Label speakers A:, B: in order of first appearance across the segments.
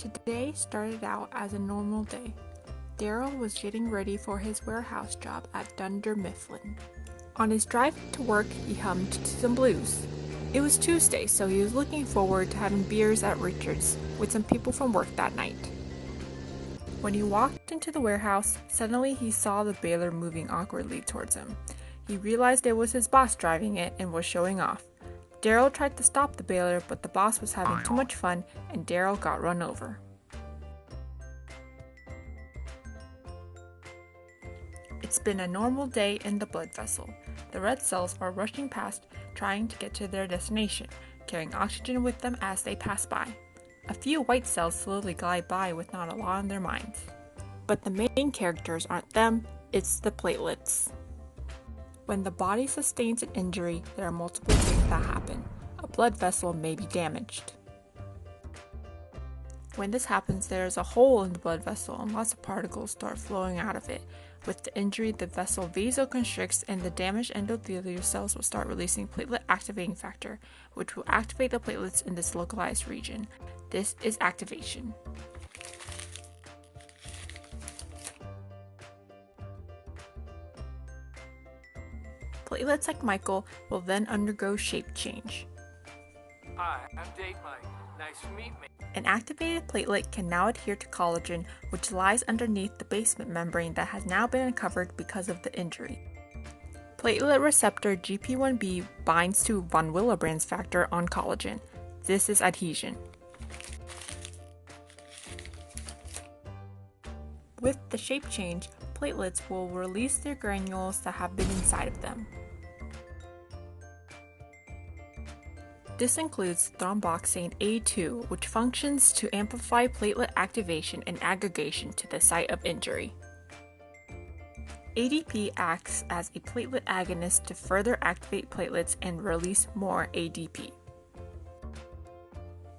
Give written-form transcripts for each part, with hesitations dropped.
A: Today started out as a normal day. Darryl was getting ready for his warehouse job at Dunder Mifflin. On his drive to work, he hummed to some blues. It was Tuesday, so he was looking forward to having beers at Richard's with some people from work that night. When he walked into the warehouse, suddenly he saw the baler moving awkwardly towards him. He realized it was his boss driving it and was showing off. Darryl tried to stop the baler, but the boss was having too much fun and Darryl got run over. It's been a normal day in the blood vessel. The red cells are rushing past, trying to get to their destination, carrying oxygen with them as they pass by. A few white cells slowly glide by with not a lot on their minds. But the main characters aren't them, it's the platelets. When the body sustains an injury, there are multiple things that happen. A blood vessel may be damaged. When this happens, there is a hole in the blood vessel and lots of particles start flowing out of it. With the injury, the vessel vasoconstricts and the damaged endothelial cells will start releasing platelet activating factor, which will activate the platelets in this localized region. This is activation. Platelets like Michael will then undergo shape change.
B: Hi, I'm Date Mike. Nice to meet me.
A: An activated platelet can now adhere to collagen, which lies underneath the basement membrane that has now been uncovered because of the injury. Platelet receptor GP1B binds to von Willebrand's factor on collagen. This is adhesion. With the shape change, platelets will release their granules that have been inside of them. This includes thromboxane A2, which functions to amplify platelet activation and aggregation to the site of injury. ADP acts as a platelet agonist to further activate platelets and release more ADP.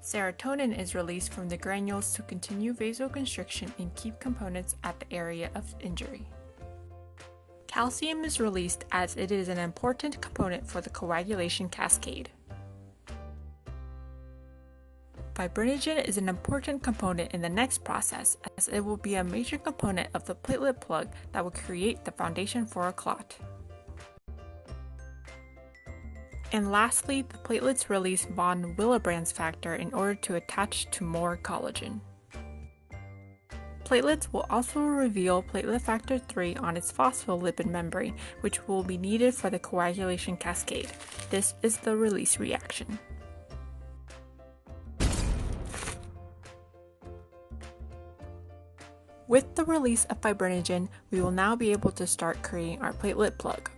A: Serotonin is released from the granules to continue vasoconstriction and keep components at the area of injury. Calcium is released as it is an important component for the coagulation cascade. Fibrinogen is an important component in the next process, as it will be a major component of the platelet plug that will create the foundation for a clot. And lastly, the platelets release von Willebrand's factor in order to attach to more collagen. Platelets will also reveal platelet factor 3 on its phospholipid membrane, which will be needed for the coagulation cascade. This is the release reaction. With the release of fibrinogen, we will now be able to start creating our platelet plug.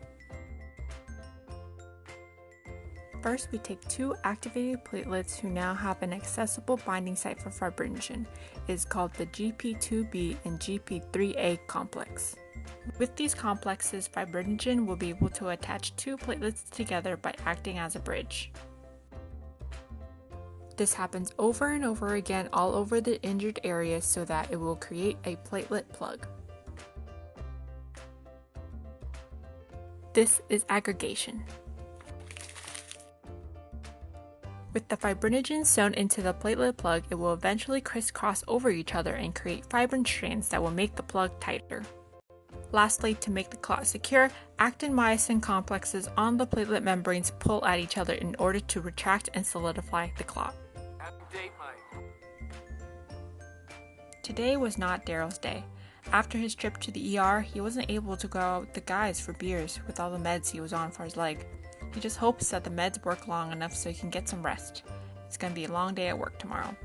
A: First, we take two activated platelets who now have an accessible binding site for fibrinogen. It is called the GP2B and GP3A complex. With these complexes, fibrinogen will be able to attach two platelets together by acting as a bridge. This happens over and over again all over the injured area so that it will create a platelet plug. This is aggregation. With the fibrinogen sewn into the platelet plug, it will eventually crisscross over each other and create fibrin strands that will make the plug tighter. Lastly, to make the clot secure, actin-myosin complexes on the platelet membranes pull at each other in order to retract and solidify the clot. Today was not Darryl's day. After his trip to the ER, he wasn't able to go out with the guys for beers with all the meds he was on for his leg. He just hopes that the meds work long enough so he can get some rest. It's going to be a long day at work tomorrow.